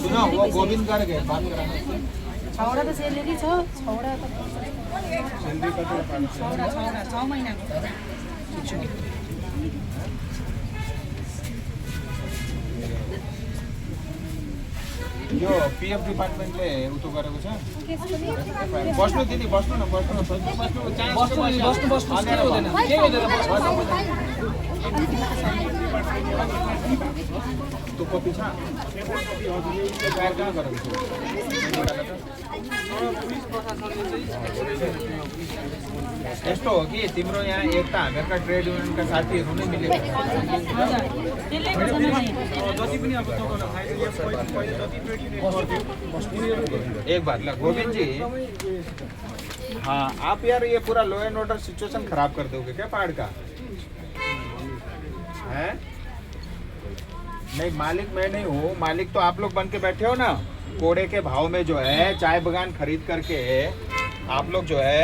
सुनो वो गोविंद कर गए बात कराना छौरा त सेलेरी छ छौरा त सैलरी कति पाउँछ छौरा 6 महिनाको यो पीएफ डिपार्टमेन्टले उतो गरेको छ बस्नु दिदी बस्नु न बस्नु त्यो कपी छ गायर कहाँ गरेको छ यस्तो हो कि तिम्रो यहाँ एक त हामीहरूका ट्रेड युनियनका साथीहरू नै मिलेको एक बात ला गोविंद जी हाँ आप यार ये पूरा लॉ एंड ऑर्डर सिचुएशन खराब कर दोगे क्या पहाड़ का है नहीं मालिक मैं नहीं हूँ मालिक तो आप लोग बन के बैठे हो ना कोड़े के भाव में जो है चाय बगान खरीद करके आप लोग जो है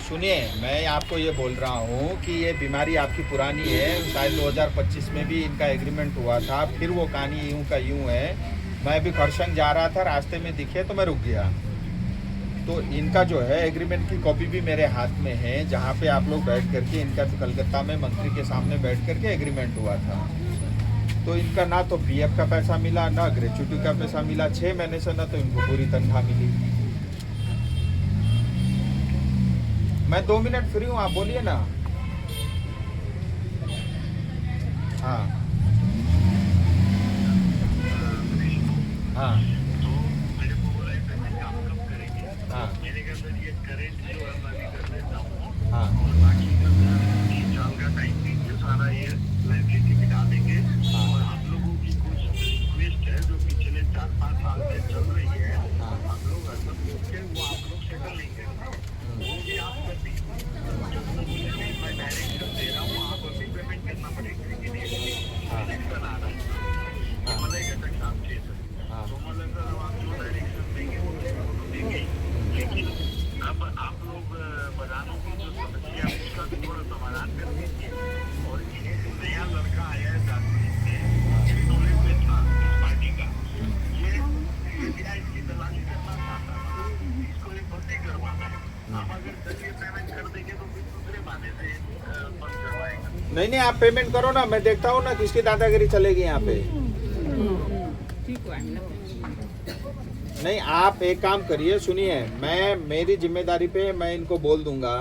सुनिए मैं आपको ये बोल रहा हूँ कि ये बीमारी आपकी पुरानी है शायद 2025 में भी इनका एग्रीमेंट हुआ था फिर वो कहानी यूं का यूं है मैं अभी खरसंग जा रहा था रास्ते में दिखे तो मैं रुक गया तो इनका जो है एग्रीमेंट की कॉपी भी मेरे हाथ में है जहाँ पे आप लोग बैठ करके इनका तो कलकत्ता में मंत्री के सामने बैठ करके एग्रीमेंट हुआ था तो इनका ना तो पीएफ का पैसा मिला ना ग्रेच्युटी का पैसा मिला 6 महीने से ना तो इनको पूरी तनख्वाह मिली मैं 2 मिनट फ्री हूँ आप बोलिए ना हाँ हाँ हाँ हाँ नहीं आप पेमेंट करो ना मैं देखता हूँ ना किसकी दादागिरी चलेगी यहाँ पे नहीं आप एक काम करिए सुनिए मैं मेरी जिम्मेदारी पे मैं इनको बोल दूंगा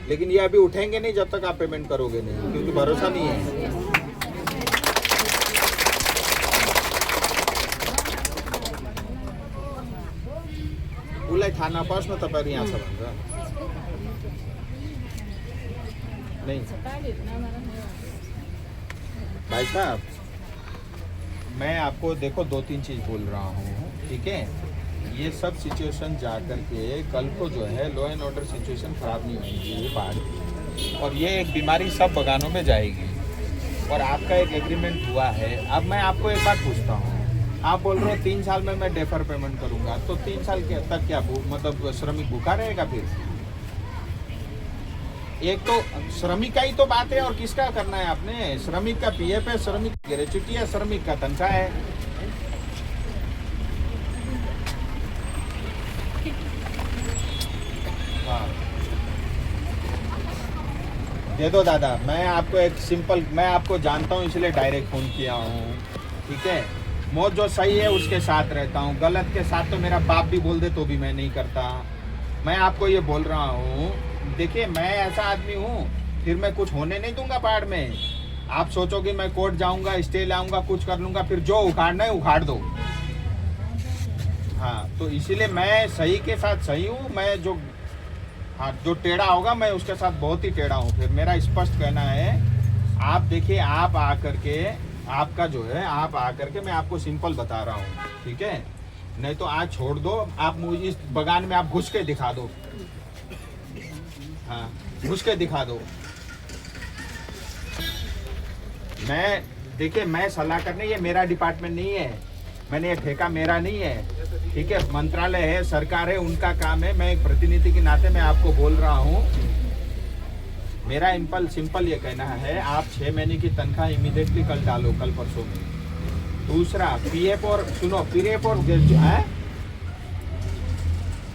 लेकिन ये अभी उठेंगे नहीं जब तक आप पेमेंट करोगे नहीं क्योंकि भरोसा नहीं है उसलाई थाहा नपाओस् न तपाईँहरू यहाँ छ भनेर नहीं भाई साहब मैं आपको देखो 2-3 चीज़ बोल रहा हूँ ठीक है ये सब सिचुएशन जा कर के कल को जो है लॉ एंड ऑर्डर सिचुएशन खराब नहीं होनी चाहिए बाहर और ये एक बीमारी सब बगानों में जाएगी और आपका एक एग्रीमेंट हुआ है अब मैं आपको एक बात पूछता हूँ आप बोल रहे हो 3 साल में मैं डेफर पेमेंट करूँगा तो 3 साल के तक क्या मतलब श्रमिक भूखा रहेगा फिर एक तो श्रमिक का ही तो बात है और किसका करना है आपने श्रमिक का पीएफ है श्रमिक ग्रेच्युटी है श्रमिक का तनख्वाह है हाँ दे दो दादा मैं आपको एक सिंपल मैं आपको जानता हूँ इसलिए डायरेक्ट फोन किया हूँ ठीक है मौत जो सही है उसके साथ रहता हूँ गलत के साथ तो मेरा बाप भी बोल दे तो भी मैं नहीं करता मैं आपको ये बोल रहा हूँ देखिए मैं ऐसा आदमी हूँ फिर मैं कुछ होने नहीं दूंगा पहाड़ में आप सोचोगे मैं कोर्ट जाऊंगा स्टे लाऊंगा कुछ कर लूंगा फिर जो उखाड़ना है उखाड़ दो हाँ तो इसीलिए मैं सही के साथ सही हूँ मैं जो हाँ जो टेढ़ा होगा मैं उसके साथ बहुत ही टेढ़ा हूँ फिर मेरा स्पष्ट कहना है आप देखिए आप आकर के आपका जो है आप आकर के मैं आपको सिंपल बता रहा हूँ ठीक है नहीं तो आज छोड़ दो आप मुझे इस बगान में आप घुस के दिखा दो हाँ घुस के दिखा दो मैं देखिए मैं सलाह करने ये मेरा डिपार्टमेंट नहीं है मैंने ये ठेका मेरा नहीं है ठीक है मंत्रालय है सरकार है उनका काम है मैं एक प्रतिनिधि के नाते मैं आपको बोल रहा हूँ मेरा सिंपल ये कहना है, आप 6 महीने की तनख्वाह इमीडिएटली कल डालो, कल परसों में। दूसरा पीएफ और सुनो, पीएफ और है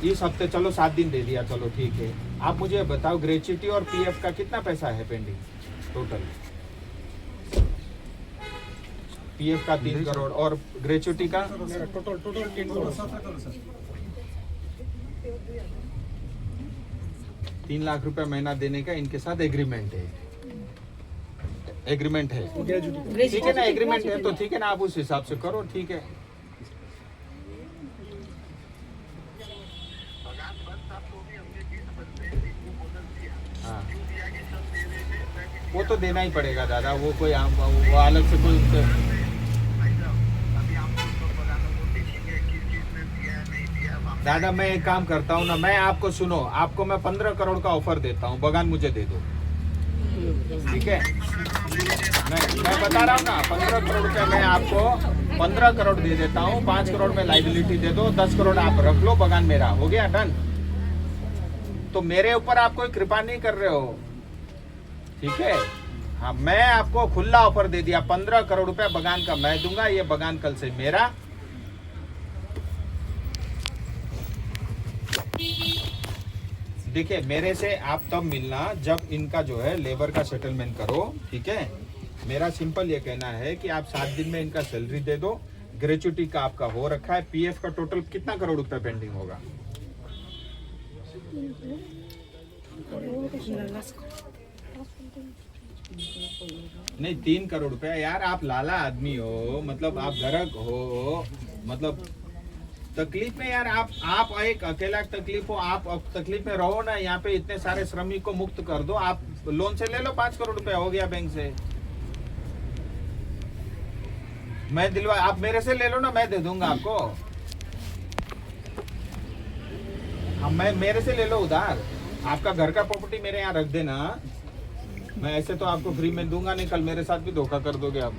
इस हफ्ते चलो 7 दिन दे दिया, चलो ठीक है। आप मुझे बताओ ग्रेच्युटी और पीएफ का कितना पैसा है पेंडिंग टोटल? पीएफ का 3 करोड़ और ग्रेच्युटी का टोटल 3 करोड़ 3 लाख रुपए महीना देने का इनके साथ एग्रीमेंट है। एग्रीमेंट है, ठीक है ना? एग्रीमेंट है तो ठीक है ना, आप उस हिसाब से करो, ठीक है। हाँ, वो तो देना ही पड़ेगा दादा, वो कोई वो अलग से कोई। दादा मैं एक काम करता हूँ ना, मैं आपको सुनो, आपको मैं 15 करोड़ का ऑफर देता हूँ, बगान मुझे दे दो, ठीक है? मैं बता रहा हूँ ना, 15 करोड़ रुपया मैं आपको 15 करोड़ दे देता हूँ, 5 करोड़ में लाइबिलिटी दे दो, 10 करोड़ आप रख लो, बगान मेरा हो गया, डन। तो मेरे ऊपर आप कोई कृपा नहीं कर रहे हो, ठीक है? हाँ, मैं आपको खुला ऑफर दे दिया, 15 करोड़ रुपया बगान का मैं दूंगा, ये बगान कल से मेरा। देखिए, मेरे से आप तब मिलना जब इनका जो है लेबर का सेटलमेंट करो, ठीक है? मेरा सिंपल ये कहना है कि आप 7 दिन में इनका सैलरी दे दो, ग्रेच्युटी का आपका हो रखा है, पीएफ का टोटल कितना करोड़ रुपए पेंडिंग होगा? नहीं, 3 करोड़ रुपया यार, आप लाला आदमी हो, मतलब आप गरक हो, मतलब तकलीफ में यार, आप एक अकेला तकलीफ हो, आप तकलीफ में रहो ना, यहाँ पे इतने सारे श्रमिक को मुक्त कर दो, आप लोन से ले लो, 5 करोड़ रुपया हो गया बैंक से, मैं दिलवा, आप मेरे से ले लो ना, मैं दे दूंगा आपको। हम मैं मेरे से ले लो उधार, आपका घर का प्रॉपर्टी मेरे यहाँ रख देना, मैं ऐसे तो आपको फ्री में दूंगा नहीं, कल मेरे साथ भी धोखा कर दोगे आप।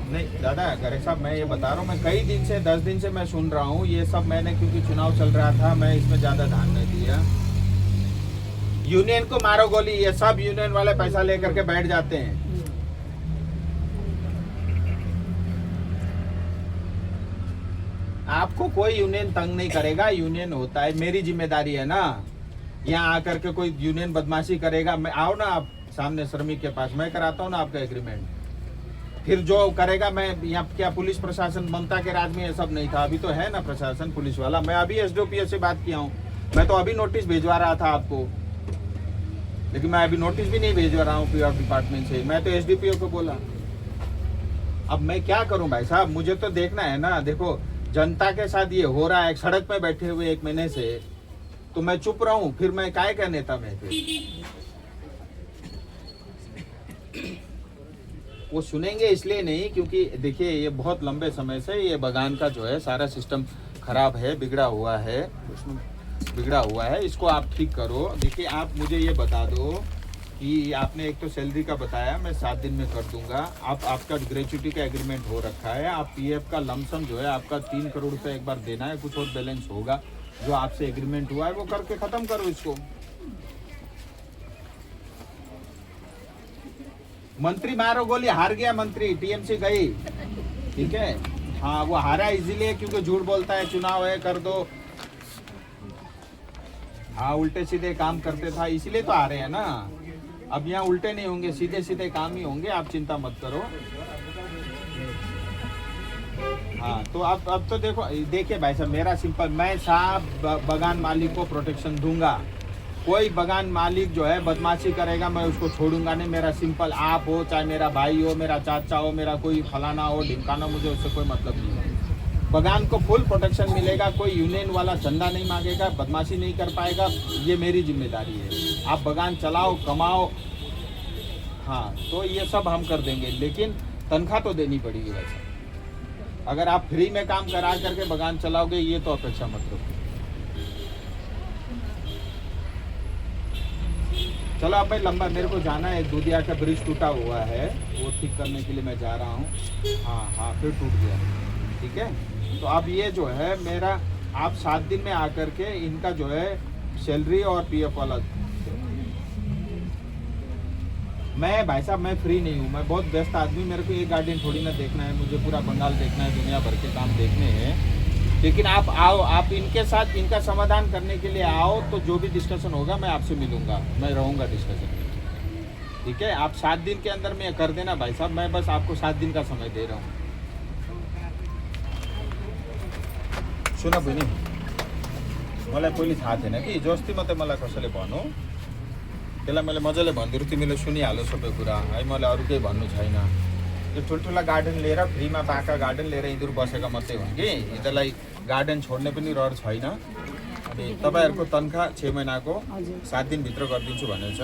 नहीं दादा गरे साहब, मैं ये बता रहा हूँ, मैं कई दिन से 10 दिन से मैं सुन रहा हूँ ये सब, मैंने क्योंकि चुनाव चल रहा था, मैं इसमें ज्यादा ध्यान नहीं दिया। यूनियन को मारो गोली, ये सब यूनियन वाले पैसा लेकर के बैठ जाते हैं। आपको कोई यूनियन तंग नहीं करेगा, यूनियन होता है, मेरी जिम्मेदारी है ना, यहाँ आकर के कोई यूनियन बदमाशी करेगा, मैं आओ ना आप सामने श्रमिक के पास, मैं कराता हूँ ना आपका एग्रीमेंट, फिर जो करेगा मैं यहाँ, क्या पुलिस प्रशासन ममता के राज में ये सब नहीं था, अभी तो है ना प्रशासन पुलिस वाला। मैं अभी एसडीओपीओ से बात किया हूँ, मैं तो अभी नोटिस भिजवा रहा था आपको, लेकिन मैं अभी नोटिस भी नहीं भेजवा रहा हूँ पीआर डिपार्टमेंट से, मैं तो एसडीपीओ को बोला। अब मैं क्या करूँ भाई साहब, मुझे तो देखना है ना, देखो जनता के साथ ये हो रहा है, सड़क पे बैठे हुए 1 महीने से, तो मैं चुप रहूं, फिर मैं काय का नेता मैं फिर? वो सुनेंगे इसलिए नहीं, क्योंकि देखिए ये बहुत लंबे समय से ये बगान का जो है सारा सिस्टम खराब है, बिगड़ा हुआ है, उसमें बिगड़ा हुआ है, इसको आप ठीक करो। देखिए आप मुझे ये बता दो कि आपने एक तो सैलरी का बताया, मैं 7 दिन में कर दूंगा, आपका ग्रेच्युटी का एग्रीमेंट हो रखा है, आप पीएफ का लमसम जो है आपका 3 करोड़ रुपए एक बार देना है, कुछ और बैलेंस होगा जो आपसे एग्रीमेंट हुआ है वो करके खत्म करो इसको। मंत्री मारो गोली, हार गया मंत्री, टीएमसी गई, ठीक है? हाँ, वो हारा इसीलिए क्योंकि झूठ बोलता है, चुनाव है कर दो, हाँ उल्टे सीधे काम करते था, इसीलिए तो आ रहे हैं ना। अब यहाँ उल्टे नहीं होंगे, सीधे सीधे काम ही होंगे, आप चिंता मत करो। हाँ, तो अब तो देखो, देखिए भाई साहब, मेरा सिंपल, मैं साहब बगान मालिक को प्रोटेक्शन दूंगा, कोई बगान मालिक जो है बदमाशी करेगा मैं उसको छोड़ूंगा नहीं। मेरा सिंपल, आप हो चाहे मेरा भाई हो, मेरा चाचा हो, मेरा कोई फलाना हो ढिमकाना, मुझे उससे कोई मतलब नहीं है। बगान को फुल प्रोटेक्शन मिलेगा, कोई यूनियन वाला चंदा नहीं मांगेगा, बदमाशी नहीं कर पाएगा, ये मेरी जिम्मेदारी है। आप बगान चलाओ, कमाओ, हाँ तो ये सब हम कर देंगे, लेकिन तनख्वाह तो देनी पड़ेगी वैसे। अगर आप फ्री में काम करा करके बगान चलाओगे, ये तो अपेक्षा मत रखो। चलो अब भाई लंबा, मेरे को जाना है, दूधिया का ब्रिज टूटा हुआ है, वो ठीक करने के लिए मैं जा रहा हूँ। हाँ फिर टूट गया, ठीक है। तो अब ये जो है मेरा, आप 7 दिन में आकर के इनका जो है सैलरी और पीएफ वाला मैं भाई साहब मैं फ्री नहीं हूँ, मैं बहुत व्यस्त आदमी, मेरे को एक गार्डन थोड़ी ना देखना है, मुझे पूरा बंगाल देखना है, दुनिया भर के काम देखने हैं। लेकिन आप आओ, आप इनके साथ इनका समाधान करने के लिए आओ, तो जो भी डिस्कशन होगा मैं आपसे मिलूंगा, मैं रहूँगा डिस्कशन में, ठीक है। आप 7 दिन के अंदर में कर देना भाई साहब, मैं बस आपको 7 दिन का समय दे रहा हूँ। सुन बहिनी, मलाई पहिले थाहा थिएन कि जस्ती मात्रै मलाई कसैले भन्यो, त्यसलाई मैले मजाले भनिदिएर तिमीले सुनिहाल्यो सबै कुरा है, मलाई अरू केही भन्नु छैन। यो ठुल्ठुला गार्डन लिएर फ्रीमा बाँका गार्डन लिएर यिनीहरू बसेका मात्रै हुन् कि यिनीहरूलाई गार्डन छोड्ने पनि रहर छैन। अनि तपाईँहरूको तनखा 6 महिनाको 7 दिनभित्र गरिदिन्छु भनेको छ।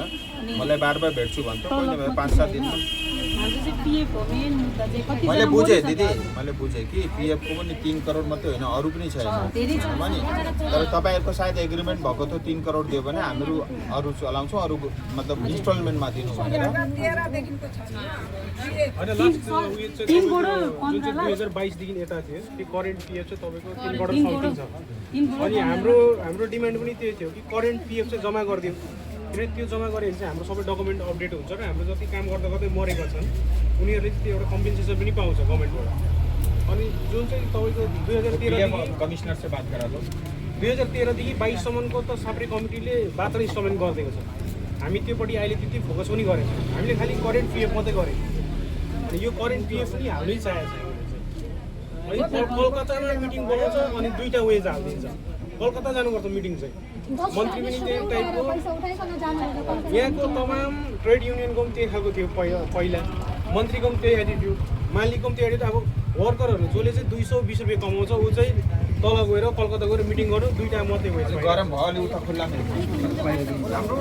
मलाई बार बार भेट्छु भन्थ्यो, कोही नभए 5-7 दिनमा। हाम्रो चाहिँ पिएफ हो मेन मुद्दा चाहिँ कति मैले बुझेँ दिदी, मैले बुझेँ कि पिएफको पनि 3 करोड मात्रै होइन, अरू पनि छैन धेरै छ नि। तर तपाईँहरूको सायद एग्रिमेन्ट भएको थियो 3 करोड दियो भने हामीहरू अरू चलाउँछौँ, अरू मतलब इन्स्टलमेन्टमा दिनु भनेर। होइन लास्ट उयो चाहिँ जुन चाहिँ 2022 देखि यता थियो त्यो करेन्ट पिएफ चाहिँ तपाईँको 3 करोड समथिङ छ। अनि हाम्रो डिमान्ड पनि त्यही थियो कि करेन्ट पिएफ चाहिँ जम्मा गरिदिउँ, किनभने त्यो जम्मा गऱ्यो भने चाहिँ हाम्रो सबै डकुमेन्ट अपडेट हुन्छ र हाम्रो जति काम गर्दा गर्दै मरेका छन् उनीहरूले त्यो एउटा कम्पेन्सेसन पनि पाउँछ गभर्मेन्टबाट। अनि जुन चाहिँ तपाईँको 2013 कमिसनर से बात गरा लो। 2013 देखि 22 सम्मको त साप्रे कमिटीले 72 इन्स्टलमेन्ट गरिदिएको छ। हामी त्योपट्टि अहिले त्यति फोकस पनि गरेको छैन, हामीले खालि करेन्ट पिएफ मात्रै गरेको। अनि यो करेन्ट पिएफ पनि हाल्नै चाहेको छ। अनि कलकत्तामा मिटिङ बोलाउँछ अनि 2टा वेज हालिदिन्छ। कलकत्ता जानुपर्छ मिटिङ चाहिँ, मन्त्री पनि त्यही टाइपको। यहाँको तमाम ट्रेड युनियनको पनि त्यही खालको थियो पहिला, मन्त्रीको पनि त्यही एटिट्युड, मालिकको पनि त्यही एटिट्युड। अब वर्करहरू जसले चाहिँ 220 रुपियाँ कमाउँछ ऊ चाहिँ तल गएर कलकत्ता गएर मिटिङ गर्नु, 2टा मात्रै वेज। गरम भयो अलि उता खुल्ला हाम्रो